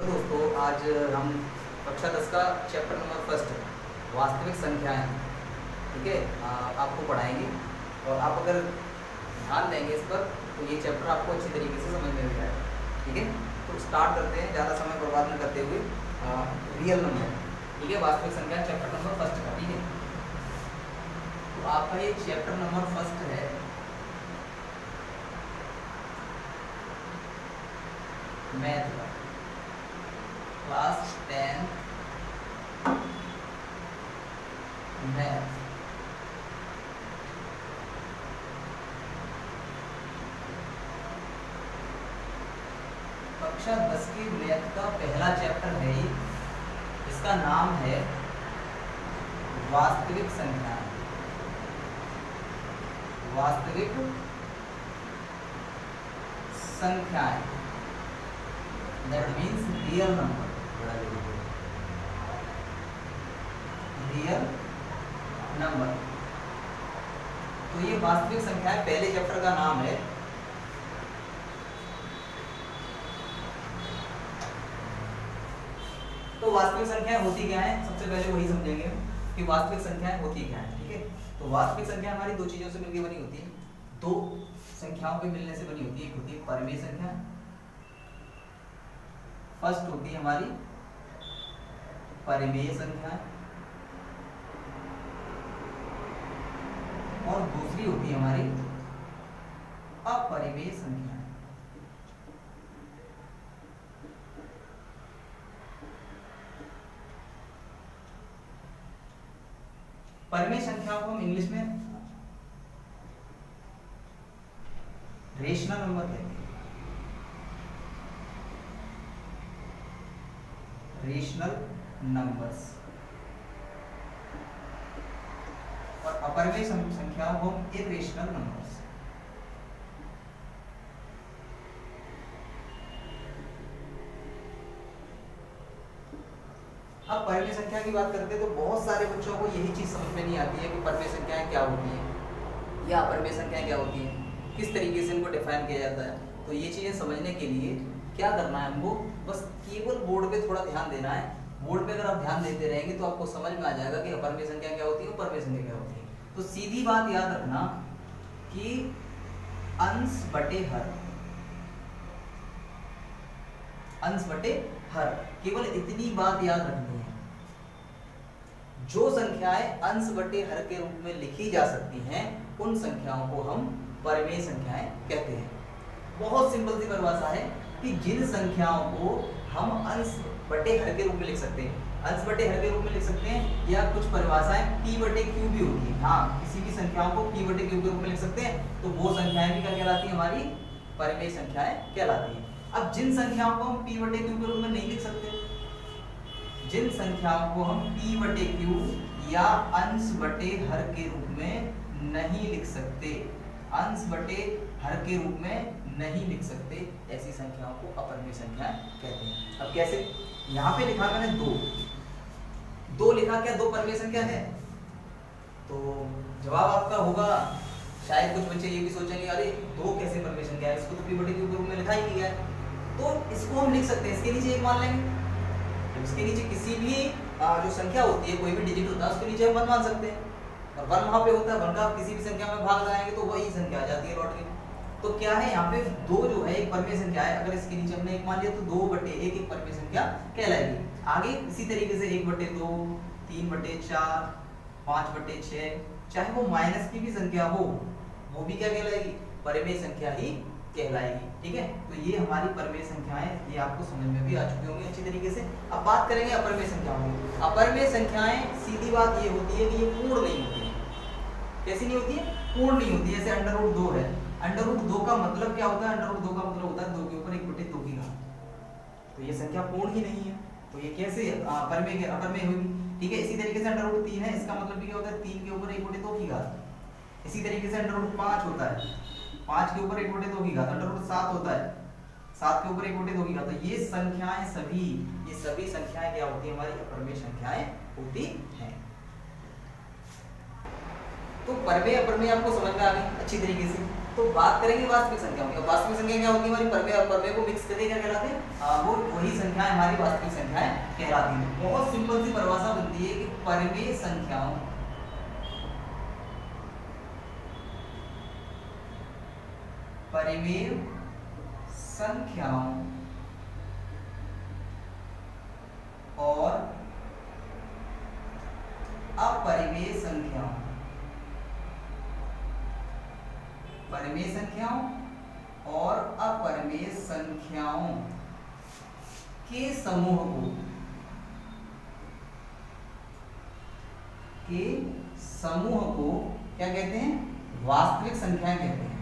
तो दोस्तों आज हम कक्षा 10 का चैप्टर नंबर फर्स्ट वास्तविक संख्याएं, ठीक है, आपको पढ़ाएंगे। और आप अगर ध्यान देंगे इस पर तो ये चैप्टर आपको अच्छी तरीके से समझ में आ जाएगा, ठीक है। तो स्टार्ट करते हैं ज़्यादा समय बर्बाद न करते हुए। रियल नंबर, ठीक है, वास्तविक संख्या चैप्टर नंबर फर्स्ट का, ठीक है। तो आपका ये चैप्टर नंबर फर्स्ट है मैथ का, क्लास 10 मैथ। कक्षा 10 की मैथ का पहला चैप्टर है ये। इसका नाम है वास्तविक संख्याएं। वास्तविक संख्याएं, that means real number. Real number, तो ये वास्तविक संख्याएं पहले चैप्टर का नाम है। तो वास्तविक संख्याएं होती क्या है, सबसे पहले वही समझेंगे कि वास्तविक संख्याएं होती क्या है, ठीक है। तो वास्तविक संख्या हमारी दो चीजों से मिलकर बनी होती है, दो संख्याओं के मिलने से बनी होती है। एक होती है परिमेय संख्या, फर्स्ट होती है हमारी परिमेय संख्या, और दूसरी होती है हमारी अपरिमेय संख्या। परिमेय संख्याओं को हम इंग्लिश में रेशनल नंबर कहते हैं। Rational numbers. और अपरिमेय संख्याओं को हम इरेशनल नंबर्स। अब परिमेय संख्या की बात करते हैं तो बहुत सारे बच्चों को यही चीज समझ में नहीं आती है कि परिमेय संख्याएं क्या होती हैं या अपरिमेय संख्याएं क्या होती हैं, किस तरीके से इनको डिफाइन किया जाता है। तो ये चीजें समझने के लिए क्या करना है हमको, बस केवल बोर्ड पे थोड़ा ध्यान देना है। बोर्ड पे अगर आप ध्यान देते रहेंगे तो आपको समझ में आ जाएगा कि अपरिमेय संख्या क्या होती है, परिमेय संख्या क्या होती है। तो सीधी बात याद रखना कि अंश बटे हर, अंश बटे हर, केवल इतनी बात याद रखनी है। जो संख्याएं अंश बटे हर के रूप में लिखी जा सकती हैं उन संख्याओं को हम परिमेय संख्याएं कहते हैं। बहुत सिंपल सी परिभाषा है कि जिन संख्याओं को हम अंश बटे हर के रूप में लिख सकते हैं, अंश बटे हर के रूप में लिख सकते हैं, या कुछ परिभाषाएं p बटे q भी होती है। हाँ, किसी भी संख्याओं को p बटे q के रूप में लिख सकते हैं, तो वो संख्याएं भी क्या कहलाती है, हमारी परिमेय संख्याएं कहलाती है। अब जिन संख्याओं को हम p बटे q के रूप में नहीं लिख सकते, जिन संख्याओं को हम p बटे q या अंश बटे हर के रूप में नहीं लिख सकते, अंश बटे हर के रूप में नहीं लिख सकते, ऐसी संख्याओं को अपरिमेय संख्याएं कहते हैं। अब कैसे, यहाँ पे लिखा मैंने दो लिखा, क्या दो परिमेय संख्या है? तो जवाब आपका होगा, शायद कुछ बच्चे ये भी सोचेंगे अरे दो कैसे परिमेय संख्या है, इसको तो p बटे q के रूप में लिखा ही नहीं है। तो इसको हम लिख सकते हैं, इसके नीचे एक मान लेंगे, इसके नीचे किसी भी जो संख्या होती है, कोई भी डिजिट होता है, उसके नीचे हम 1 मान सकते हैं, और 1 वहां पे होता है, 1 का किसी भी संख्या में भाग लगाएंगे तो वही संख्या आ जाती है लौट के। तो क्या है, यहाँ पे 2 जो है एक परिमेय संख्या है, अगर इसके नीचे हमने 1 मान लिया तो 2 बटे 1 एक परिमेय संख्या कहलाएगी। आगे इसी तरीके से 1 बटे 2, 3 बटे 4, 5 बटे 6, चाहे वो माइनस की भी संख्या हो, वो भी क्या कहलाएगी, परिमेय संख्या ही कहलाएगी, ठीक है। तो ये हमारी परिमेय संख्याएं, ये आपको समझ में भी आ चुकी होंगी अच्छी तरीके से। अब बात करेंगे अपरिमेय संख्याओं की। अपरिमेय संख्याएं सीधी बात ये होती है कि ये पूर्ण नहीं होती है। कैसी नहीं होती है, पूर्ण नहीं होती है। जैसे अंडर रूट 2 है, अंडर रूट 2 का मतलब क्या होता है, अंडर रूट 2 का मतलब होता है 2 के ऊपर 1 बटे 2 की घात। तो ये संख्या पूर्ण ही नहीं है, तो ये कैसे अपरिमेय होगी, ठीक है। इसी तरीके से अंडर रूट 3 है, इसका मतलब भी क्या होता है 3 के ऊपर 1 बटे 2 की घात। इसी तरीके से अंडर रूट 5 होता है, 5 के ऊपर 1 बटे 2 की घात। अंडर रूट 7 होता है, 7 के ऊपर 1 बटे 2 की घात। तो ये संख्याएं सभी, ये सभी संख्याएं क्या होती है, हमारी अपरिमेय संख्याएं होती हैं। तो परिमेय अपरिमेय आपको समझ में आ गई अच्छी तरीके से। तो तो बात करेंगे वास्तविक संख्याओं की। वास्तविक संख्या क्या होती है हमारी, परमेय और अपरमेय को मिक्स करके क्या कहलाते हैं, वो वही संख्याएं हमारी वास्तविक संख्याएं कहलाती हैं। बहुत सिंपल सी परिभाषा बनती है कि परमेय संख्याओं और अपरिमेय संख्याओं, परिमेय संख्याओं और अपरिमेय संख्याओं के समूह को क्या कहते हैं, वास्तविक संख्याएं कहते हैं।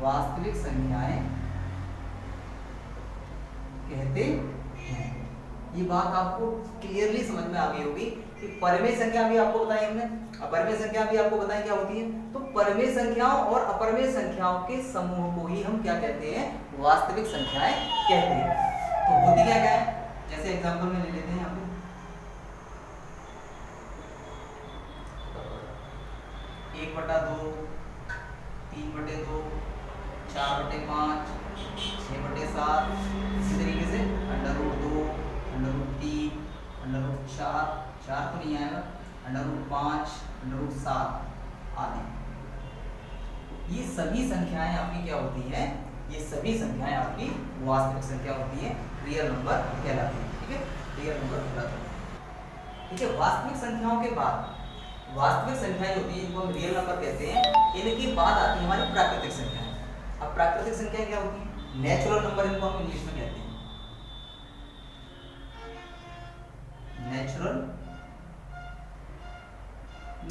वास्तविक संख्याएं कहते हैं। ये बात आपको क्लियरली समझ में आ गई होगी कि परमेय संख्या भी आपको बताई हमने, अपरिमेय संख्या भी आपको बताई क्या होती है। तो परमेय संख्याओं और अपरिमेय संख्याओं के समूह को ही हम क्या कहते हैं, वास्तविक संख्याएं कहते हैं। तो होती क्या क्या है, जैसे एग्जांपल में ले लेते हैं यहाँ पे 1/2, 3/2, 4/5, 6/7, इसी तरीके से √2, √3, √4, 4 तो नहीं आएगा, √5, √7 आदि। ये सभी संख्याएं आपकी क्या होती हैं, ये सभी संख्याएं आपकी वास्तविक संख्या होती है, रियल नंबर कहलाती है। ठीक है, रियल नंबर कहलाता है। ठीक है, वास्तविक संख्याओं के बाद वास्तविक संख्याएं होती है, इनको हम रियल नंबर कहते हैं। इनके बाद आती है हमारी प्राकृतिक संख्याएं। अब प्राकृतिक संख्याएं क्या होती है, नेचुरल नंबर इनको हम इंग्लिश में कहते हैं, नेचुरल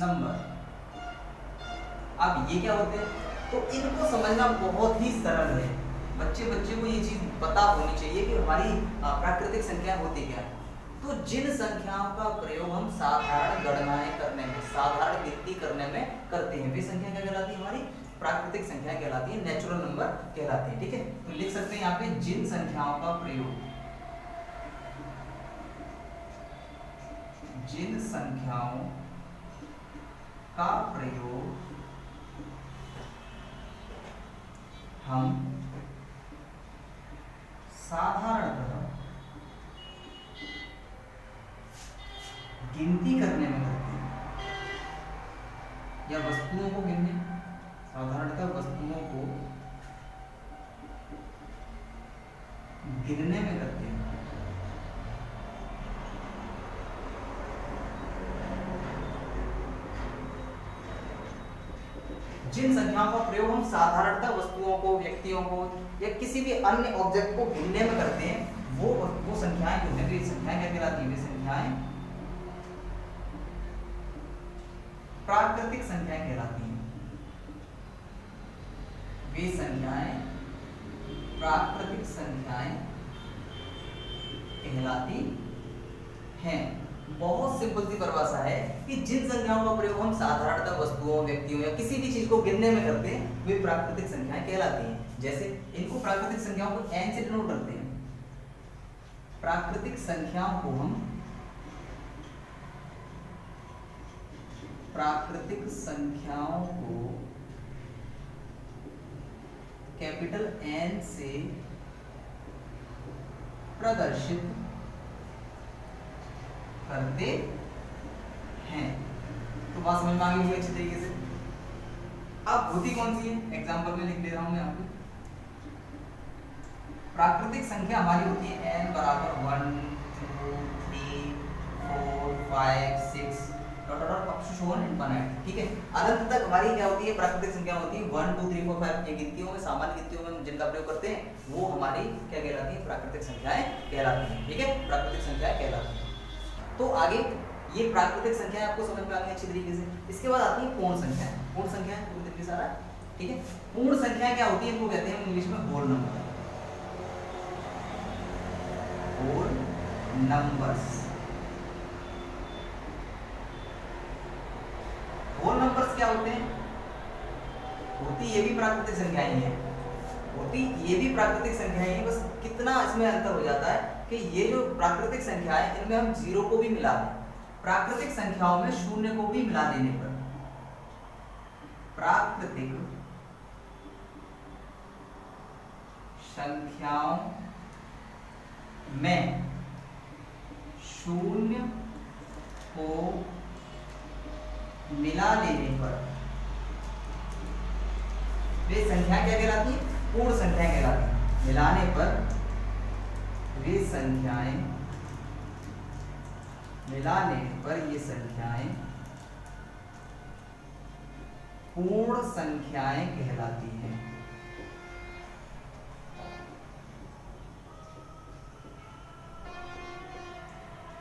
नंबर। अब ये क्या होते हैं, तो इनको समझना बहुत ही सरल है। बच्चे को ये चीज पता होनी चाहिए कि हमारी प्राकृतिक संख्या होती क्या है। तो जिन संख्याओं का प्रयोग हम साधारण गणनाएं करने में, साधारण गिनती करने में करते हैं, वे संख्या क्या कहलाती है, हमारी प्राकृतिक संख्या कहलाती है, नेचुरल नंबर कहलाती है। ठीक है, तो लिख सकते हैं यहाँ पे जिन संख्याओं का प्रयोग, जिन संख्याओं का प्रयोग हम साधारणतः गिनती करने में करते हैं, या वस्तुओं को गिनने, साधारणतः वस्तुओं को गिनने में करते हैं। जिन संख्याओं का प्रयोग हम साधारणतः वस्तुओं को, व्यक्तियों को या किसी भी अन्य ऑब्जेक्ट को गिनने में करते हैं, वो संख्याएं जो है, वे संख्याएं क्या कहलाती हैं, वे संख्याएं प्राकृतिक संख्याएं कहलाती हैं। वे संख्याएं प्राकृतिक संख्याएं कहलाती हैं। बहुत सिंपल सी परिभाषा है कि जिन संख्याओं का प्रयोग हम साधारणतः वस्तुओं, व्यक्तियों या किसी भी चीज को गिनने में करते हैं, वे प्राकृतिक संख्याएं कहलाती हैं। जैसे इनको प्राकृतिक संख्याओं को n से डिनोट करते हैं। प्राकृतिक संख्याओं को हम कैपिटल N से प्रदर्शित करते हैं। तो बात समझ में आ गई होगी अच्छी तरीके से। अब होती कौन सी है, एग्जांपल में लिख ले रहा हूं मैं आपको। प्राकृतिक संख्या हमारी होती है n बराबर 1 2 3 4 5 6 ठीक है, अनंत तक हमारी क्या होती है, प्राकृतिक संख्या होती है। 1 2 3 4 5 ये गिनतियों में, सामान्य गिनतियों में जिनका प्रयोग करते हैं, वो हमारी क्या कहलाती है, प्राकृतिक संख्याएं कहलाती हैं। ठीक है, प्राकृतिक संख्याएं कहलाती हैं। तो आगे ये प्राकृतिक संख्याएं आपको समझ में आ गई अच्छी तरीके से। इसके बाद आती है पूर्ण संख्याएं। पूर्ण संख्याएं पूरी तरीके से आ रहा है। ठीक है, पूर्ण संख्याएं क्या होती है, इनको कहते हैं इंग्लिश में whole number, whole numbers. Whole numbers क्या होते हैं, होती ये भी प्राकृतिक संख्याएं हैं, होती ये भी प्राकृतिक संख्याएं हैं, बस कितना इसमें अंतर हो जाता है कि ये जो प्राकृतिक संख्या है, इनमें हम जीरो को भी मिला दें, प्राकृतिक संख्याओं में शून्य को भी मिला देने पर, प्राकृतिक संख्याओं में शून्य को मिला लेने पर वे संख्या क्या कहलाती है? पूर्ण संख्या कहलाती है। मिलाने पर वे संख्याएं, मिलाने पर ये संख्याएं पूर्ण संख्याएं कहलाती हैं।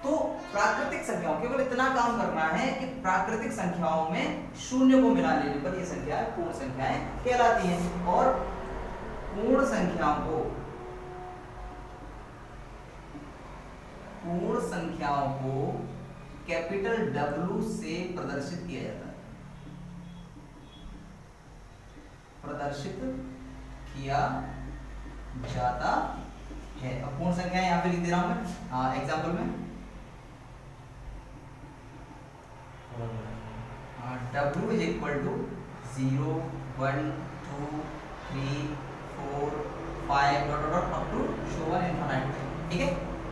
तो प्राकृतिक संख्याओं, केवल इतना काम करना है कि प्राकृतिक संख्याओं में शून्य को मिला लेने पर ये संख्याएं पूर्ण संख्याएं कहलाती हैं। और पूर्ण संख्याओं को, पूर्ण संख्याओं को कैपिटल W से प्रदर्शित किया जाता है, प्रदर्शित किया जाता है। अब पूर्ण संख्या यहां पे लिख दे रहा हूं मैं एग्जांपल में। W is equal to 0 1 2 3 4 5 dot dot up to so on infinite. ठीक है,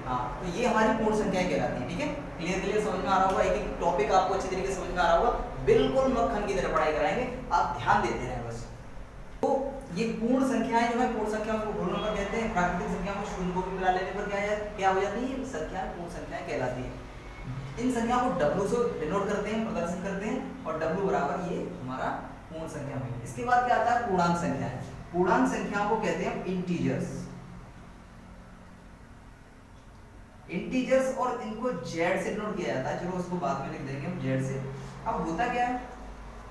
हाँ, तो ये हमारी पूर्ण संख्या कहलाती है। ठीक है, क्लियर समझ में आ रहा होगा, एक एक टॉपिक आपको अच्छी तरीके से समझ में आ रहा होगा। बिल्कुल मक्खन की तरह पढ़ाई कराएंगे, आप ध्यान देते रहें बस। तो ये पूर्ण संख्याएं जो है, पूर्ण संख्याओं को होल नंबर कहते हैं। प्राकृतिक संख्या में शून्य को भी मिला लेने पर क्या हो जाती है? संख्या पूर्ण संख्याएं कहलाती है। इन संख्याओं को W से डिनोट करते हैं, प्रदर्शित करते हैं, और W बराबर ये हमारा पूर्ण संख्या में। इसके बाद क्या आता है? पूर्णांक संख्याएं। पूर्णांक संख्याओं को कहते हैं इंटीजर्स। इंटीजर्स, और इनको Z से डिनोट किया जाता है। चलो उसको बाद में लिख देंगे हम Z से। अब होता क्या है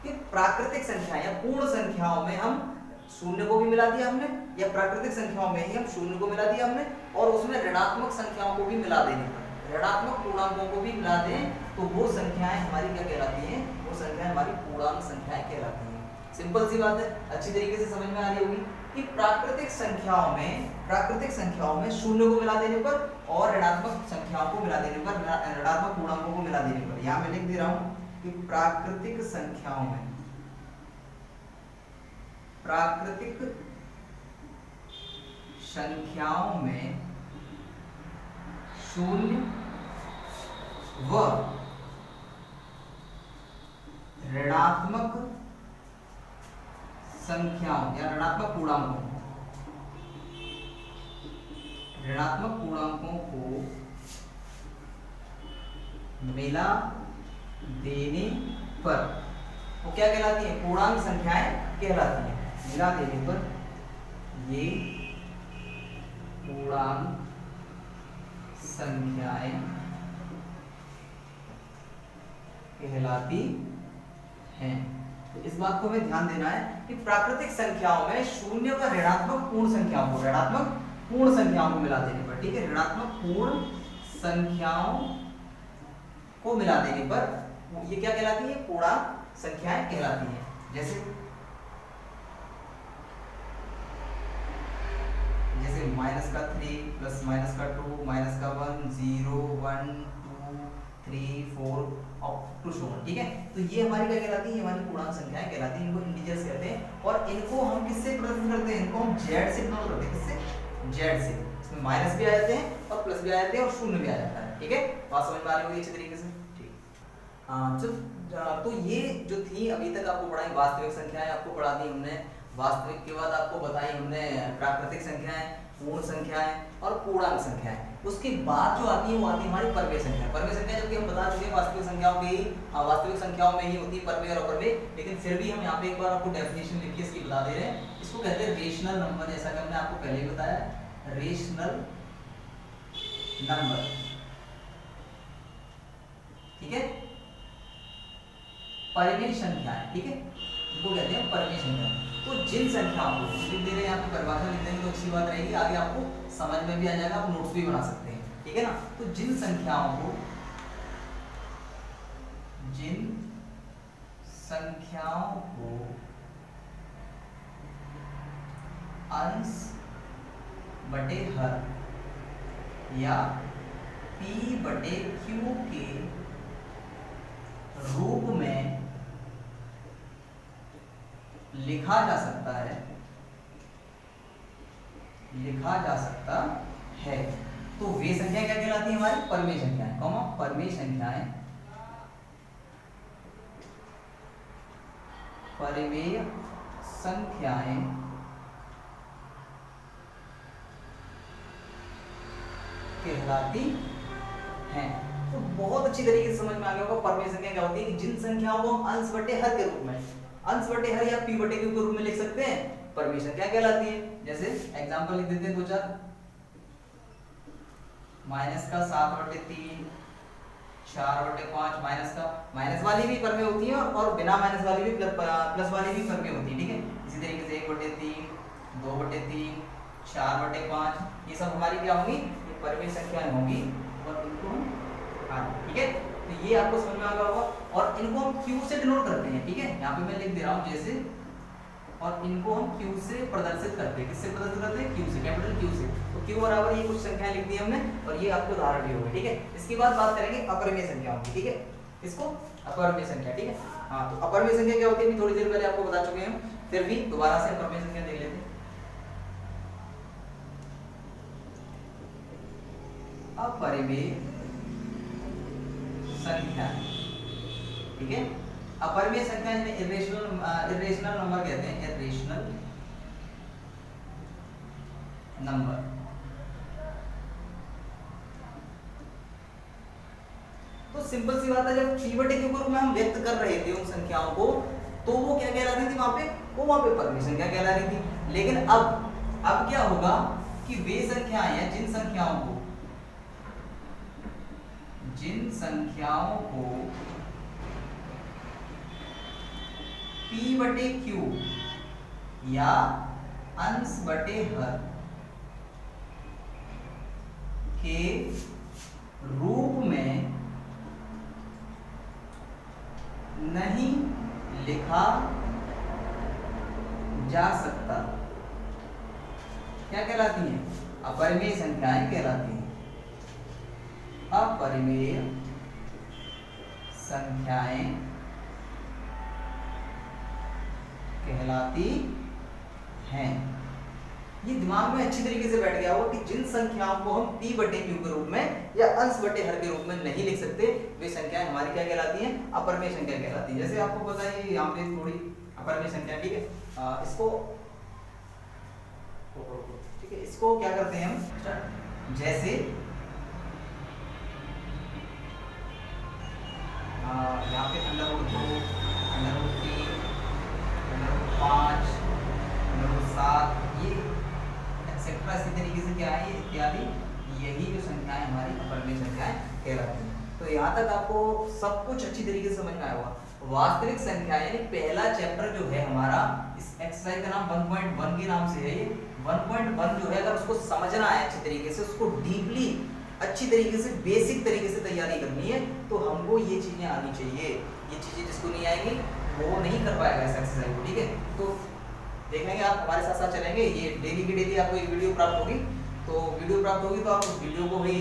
कि प्राकृतिक संख्याएं या पूर्ण संख्याओं में हम शून्य को भी मिला दिया हमने, या प्राकृतिक संख्याओं में ही हम शून्य को मिला दिया हमने, और उसमें ऋणात्मक संख्याओं को भी मिला देने पर, ऋणात्मक पूर्णांकों को भी मिला दें तो वो संख्याएं हमारी क्या कहलाती हैं? वो संख्याएं हमारी पूर्णांक संख्याएं कहलाती हैं। सिंपल सी बात है, अच्छी तरीके से समझ में आ रही होगी कि प्राकृतिक संख्याओं में शून्य को मिला देने पर और ऋणात्मक संख्याओं को मिला देने पर, ऋणात्मक पूर्णांकों को मिला देने पर, यहां मैं लिख दे रहा हूं कि प्राकृतिक संख्याओं में शून्य व ऋणात्मक संख्याओं या ऋणात्मक पूर्णांकों को मिला देने पर वो क्या कहलाती है? पूर्णांक संख्याएं कहलाती हैं। मिला देने पर ये पूर्णांक संख्याएं कहलाती हैं। तो इस बात को हमें ध्यान देना है कि प्राकृतिक संख्याओं में शून्य व ऋणात्मक पूर्ण संख्याओं को मिला देने पर, ठीक है, ऋणात्मक पूर्ण संख्याओं को मिला देने पर ये क्या कहलाती है? पूर्णांक संख्याएं कहलाती हैं। जैसे माइनस का 3 प्लस माइनस का 2 माइनस का 1 0 1 2 3 4 अप टू शो वन। ठीक है, तो ये हमारी क्या कहलाती है? ये हमारी पूर्णांक संख्याएं कहलाती हैं। इनको इंटीजर्स कहते हैं, और इनको हम किससे प्रदर्शित करते हैं? इनको हम Z से डिनोट करते हैं। किससे? Z से। इसमें माइनस भी आ जाते हैं और प्लस भी आ जाते हैं और शून्य भी आ जाता है। ठीक है, बात समझ में आ रही होगी अच्छी तरीके से। ठीक, तो ये जो थी अभी तक आपको पढ़ाई वास्तविक संख्याएं आपको पढ़ा दी हमने। वास्तविक के बाद आपको बताई हमने प्राकृतिक संख्याएं, पूर्ण संख्याएं और पूर्णांक संख्याएं। उसके बाद जो आती है वो आती है हमारी परमेय संख्या। परमेय संख्या जबकि हम बता चुके हैं वास्तविक संख्याओं में ही होती है परमेय और अपरमेय, लेकिन फिर भी हम यहाँ पे एक बार आपको डेफिनेशन लिख के इसकी बता दे रहे हैं। इसको कहते हैं रेशनल नंबर, जैसा कि हमने आपको पहले ही बताया, रेशनल नंबर। ठीक है, परिमेय संख्याएं, ठीक है, इनको कहते हैं परिमेय संख्या। तो जिन संख्याओं को लिख दे रहे हैं यहाँ पे, परिभाषा लिख देंगे तो अच्छी बात रहेगी, आगे आपको समझ में भी आ जाएगा, आप नोट्स भी बना सकते हैं। ठीक है ना, तो जिन संख्याओं को अंश बटे हर या P/Q के रूप में लिखा जा सकता है, तो वे संख्या क्या कहलाती है हमारी परमेय संख्याएं, कॉमा परमेय संख्याएं, परमेय संख्याएं कहलाती हैं। तो बहुत अच्छी तरीके से समझ में आ गया होगा परमेय संख्या क्या होती है कि जिन संख्याओं को हम अंश बटे हर के रूप में, अंश बटे हर या पी बटे क्यू के रूप में लिख सकते हैं, परमेय संख्या कहलाती है। जैसे एग्जांपल लिख देते हैं दो चार, माइनस का 7/3, 4/5, माइनस वाली भी परमेय होती है और बिना माइनस वाली भी प्लस वाली भी परमेय होती है, ठीक है। इसी तरीके से 1/3, 2/3, 4/5 ये सब हमारी क्या होंगी, ये परमेय संख्याएं होंगी और इनको ठीक है। तो ये आपको समझ में आ गया होगा और इनको हम क्यू से डिनोट करते हैं, ठीक है। यहाँ पे मैं लिख दे रहा हूँ जैसे, और इनको हम क्यू से प्रदर्शित करते हैं, किससे प्रदर्शित करते हैं, क्यू से, कैपिटल क्यू से। तो क्यू बराबर ये कुछ संख्याएं लिख दी हमने और ये आपको उदाहरण भी होगा, ठीक है। इसके बाद बात करेंगे अपरिमेय संख्याओं की, ठीक है। इसको अपरिमेय संख्या, ठीक है। हाँ, तो अपरिमेय संख्या क्या होती है थोड़ी देर पहले आपको बता चुके हैं, फिर भी दोबारा से अपरिमेय संख्या देख लेते हैं। अपरिमेय संख्या, ठीक है। अपरिमेय संख्या जिन्हें इरेशनल नंबर कहते हैं, इरेशनल नंबर। तो सिंपल सी बात है, जब p बटे q के रूप में हम व्यक्त कर रहे थे उन संख्याओं को, तो वो क्या कहला रही थी वहां पे, वो वहां पे परमेय संख्या कहला रही थी। लेकिन अब क्या होगा कि वे संख्याएं हैं जिन संख्याओं को p बटे q या अंश बटे हर के रूप में नहीं लिखा जा सकता, क्या कहलाती हैं, अपरिमेय संख्याएं कहलाती हैं। अपरिमेय संख्याएं कहलाती हैं। ये दिमाग में अच्छी तरीके से बैठ गया होगा कि जिन संख्याओं को हम p बटे q के रूप में या अंश बटे हर के रूप में नहीं लिख सकते, वे संख्याएं हमारी क्या कहलाती हैं, अपरिमेय संख्या कहलाती है। जैसे आपको पता है यहाँ पे थोड़ी अपरिमेय संख्या, ठीक है। इसको ठीक है, इसको क्या करते हैं हम, जैसे यहाँ पे √2, √3, √5, √7 ये एक्सेट्रा इसी तरीके से क्या है, इत्यादि, यही जो संख्याएं हमारी अपरिमेय संख्याएं कहलाती हैं। तो यहाँ तक आपको सब कुछ अच्छी तरीके से समझ में आया होगा। वास्तविक संख्या यानी पहला चैप्टर जो है हमारा, इस एक्सरसाइज का नाम 1.1 के नाम से है। ये 1.1 जो है, अगर उसको समझना है अच्छी तरीके से, उसको डीपली अच्छी तरीके से बेसिक तरीके से तैयारी करनी है, तो हमको ये चीजें आनी चाहिए। ये चीजें जिसको नहीं आएंगी वो नहीं कर पाएगा इस एक्सरसाइज को, ठीक है। तो देखेंगे आप हमारे साथ साथ चलेंगे, ये डेली की डेली आपको एक वीडियो प्राप्त होगी। तो वीडियो प्राप्त होगी तो आप उस वीडियो को भी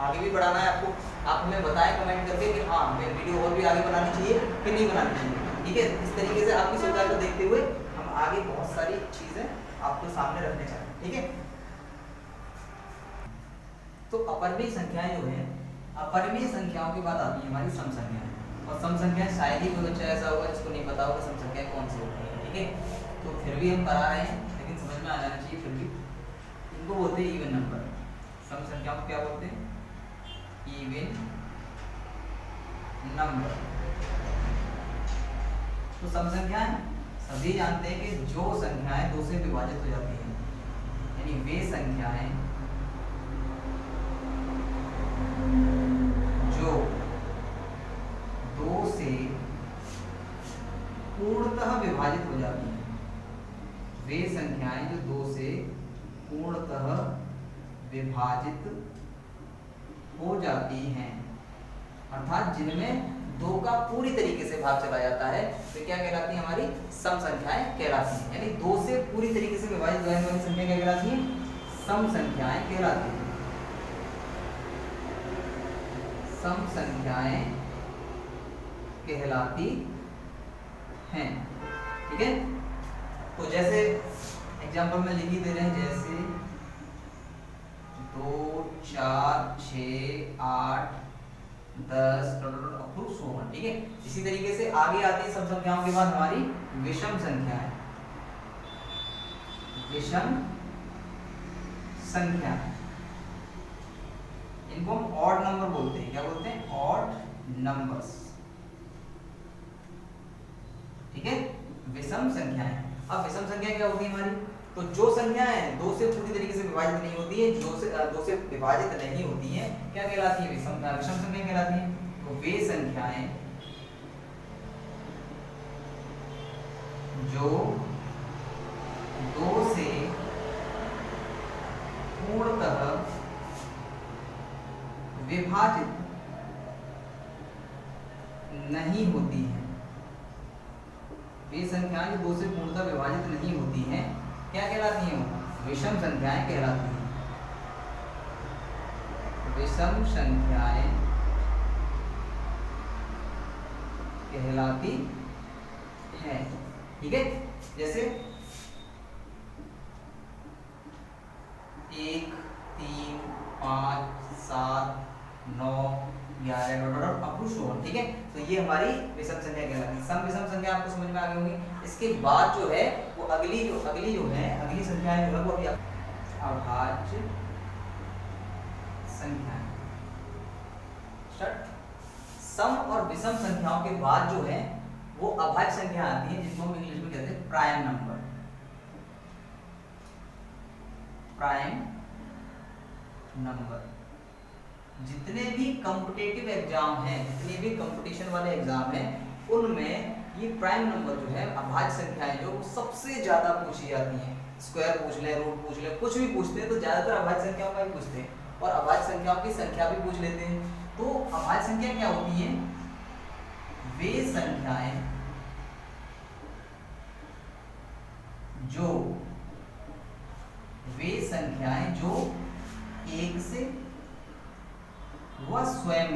आगे भी बढ़ाना है आपको। आप हमें बताएं कमेंट करके कि हाँ हमें वीडियो और भी आगे बनानी चाहिए कि नहीं बनानी चाहिए, ठीक है। इस तरीके से आपकी सुविधा को देखते हुए हम आगे बहुत सारी चीजें आपको सामने रखने चाहते हैं, ठीक है। तो अपरिमेय संख्याएं जो है, अपरिमेय संख्याओं के बाद आती है हमारी सम संख्याएं। और सम संख्याएं शायद ही कोई बच्चा ऐसा होगा जिसको नहीं पता होगा सम संख्याएं कौन सी होती है, ठीक है। तो फिर भी हम करा रहे हैं, लेकिन समझ में आ जाना चाहिए फिर भी। इनको बोलते हैं इवन नंबर। सम संख्याओं को क्या बोलते हैं, इवन नंबर। तो सम संख्याएं सभी जानते हैं कि जो संख्याएं 2 से विभाजित हो जाती हैं, यानी वे संख्याएं जो 2 से पूर्णतः विभाजित हो जाती हैं, वे संख्याएं जो 2 से पूर्णतः विभाजित हो जाती हैं, अर्थात जिनमें 2 का पूरी तरीके से भाग चला जाता है, तो क्या कहलाती है, हमारी सम संख्याएं कहलाती हैं। यानी 2 से पूरी तरीके से विभाजित होने वाली संख्या क्या कहलाती है, सम संख्याएं कहलाती हैं। सम संख्याएं कहलाती हैं। ठीक है, तो जैसे एग्जाम्पल में लिख ही दे रहे हैं, जैसे 2 4 6 8 10 अप्रूव 100। ठीक है, इसी तरीके से आगे आती है सब संख्याओं के बाद हमारी विषम संख्या है। विषम संख्या, इनको हम ऑड नंबर बोलते हैं। क्या बोलते हैं? Odd numbers. ठीक है, विषम संख्याएं। अब विषम संख्या क्या होती है हमारी? तो जो संख्याएं 2 से पूरी तरीके से विभाजित नहीं होती है, 2 से विभाजित नहीं होती हैं, क्या कहलाती है? विषम संख्या कहलाती है। तो वे संख्याएं जो 2 से पूर्णतः विभाजित नहीं होती हैं, वे संख्याएं जो 2 से पूर्णतः विभाजित नहीं होती हैं, क्या कहलाती हैं? विषम संख्याएं कहलाती हैं। विषम संख्याएं कहलाती हैं। ठीक है, जैसे 1 3 5 7 9 11 अप्रूव 100। ठीक है, तो ये हमारी विषम संख्या कहलाती है। सम विषम संख्या आपको समझ में आ गई होगी। इसके बाद जो है वो अगली जो है अगली संख्याएं जो है वो अभी अभाज्य संख्याएं। सम और विषम संख्याओं के बाद जो है वो अभाज्य संख्या आती है, जिसको हम इंग्लिश में कहते हैं प्राइम नंबर। Prime number. जितने भी कॉम्पिटिटिव एग्जाम हैं, जितने भी कंपटीशन वाले एग्जाम हैं, उनमें ये प्राइम नंबर जो है, अभाज्य संख्याएं जो सबसे ज्यादा पूछी जाती हैं। स्क्वायर पूछ ले, रूट पूछ ले, कुछ भी पूछते हैं तो ज्यादातर अभाज्य संख्याओं का ही पूछते हैं, और अभाज्य संख्याओं की संख्या भी पूछ लेते हैं। तो अभाज्य संख्या क्या होती है? वे संख्याएं जो 1 से व स्वयं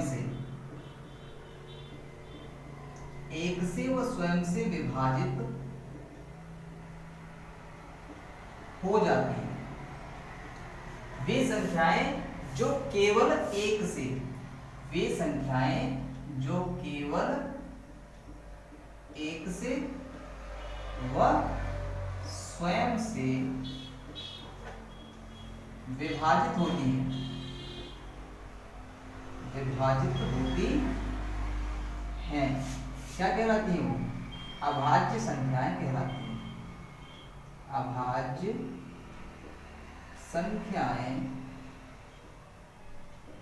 से विभाजित हो जाती है। वे संख्याएं जो केवल 1 से, वे संख्याएं जो केवल 1 से व स्वयं से विभाजित होती है, क्या कहलाती है? अभाज्य संख्याएं कहलाती हैं। अभाज्य संख्याएं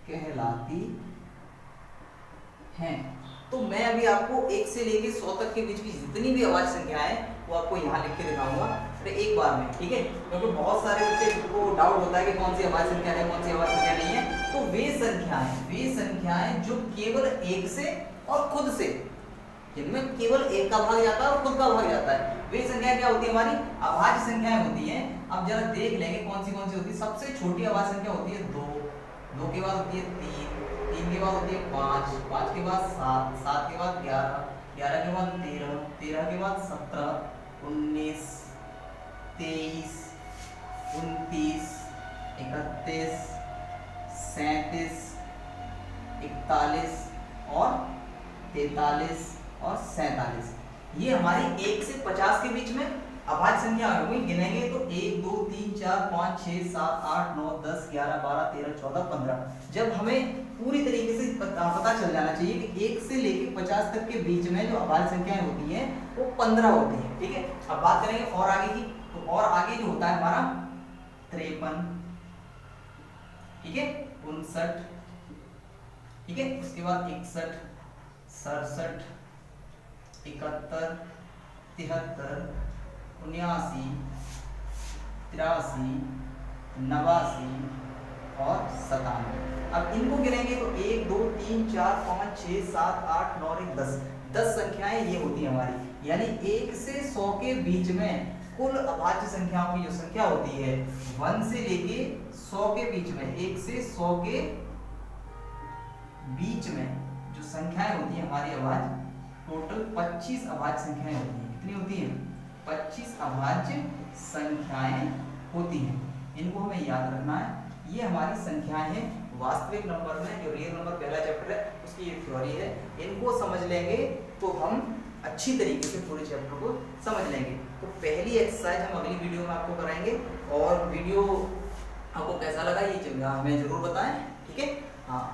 कहलाती हैं। तो मैं अभी आपको 1 से लेके 100 तक के बीच की जितनी भी अभाज्य संख्याएं हैं वो आपको यहाँ लिख के दिखाऊंगा एक बार में। ठीक है, क्योंकि बहुत सारे बच्चे को डाउट होता है कि कौन सी अभाज्य संख्या है, कौन सी अभाज्य संख्या नहीं है। तो वे संख्याएं जो केवल 1 से और खुद से, जिनमें केवल 1 का भाग जाता है और खुद का भाग जाता है, वे संख्या क्या होती है? हमारी अभाज्य संख्याएं होती हैं। अब जरा देख लेंगे कौन सी होती है। सबसे छोटी अभाज्य संख्या होती है 2, 2 के बाद होती है 3, 3 के बाद होती है 5, 5 के बाद 7, 7 के बाद 11, 11 के बाद 13, 13 के बाद 17, 19, 23, 29, 31, 37, 41 और 43 और 47। ये हमारी 1 से 50 के बीच में अभाज्य संख्या होगी। गिनेंगे तो 1 2 3 4 5 6 7 8 9 10 11 12 13 14 15। जब हमें पूरी तरीके से पता चल जाना चाहिए कि 1 से लेके 50 तक के बीच में जो अभाज्य संख्याएं होती हैं वो 15 होती हैं। ठीक है, अब बात करेंगे और आगे की। तो और आगे जो होता है हमारा 53, ठीक है, 59, ठीक है, उसके बाद 61, 67, 71, 73, 79, 83, 89 और 97। अब इनको गिनेंगे तो 1 2 3 4 5 6 7 8 9 और 10 संख्याएं ये होती है हमारी। यानी 1 से 100 के बीच में कुल अभाज्य संख्याओं की जो संख्या होती है 1 से लेके 100 के बीच में, 1 से 100 के बीच में जो संख्याएं होती है हमारी अभाज्य, टोटल 25 अभाज्य संख्याएं होती हैं। कितनी होती हैं? 25 अभाज्य संख्याएं होती हैं। इनको हमें याद रखना है। ये हमारी संख्याएं हैं। वास्तविक नंबर में जो रियल नंबर पहला चैप्टर है उसकी ये थ्योरी है। इनको समझ लेंगे तो हम अच्छी तरीके से पूरे चैप्टर को समझ लेंगे। तो पहली एक्सरसाइज हम अगली वीडियो में आपको कराएंगे, और वीडियो आपको कैसा लगा ये हमें जरूर बताएं, ठीक है। हाँ,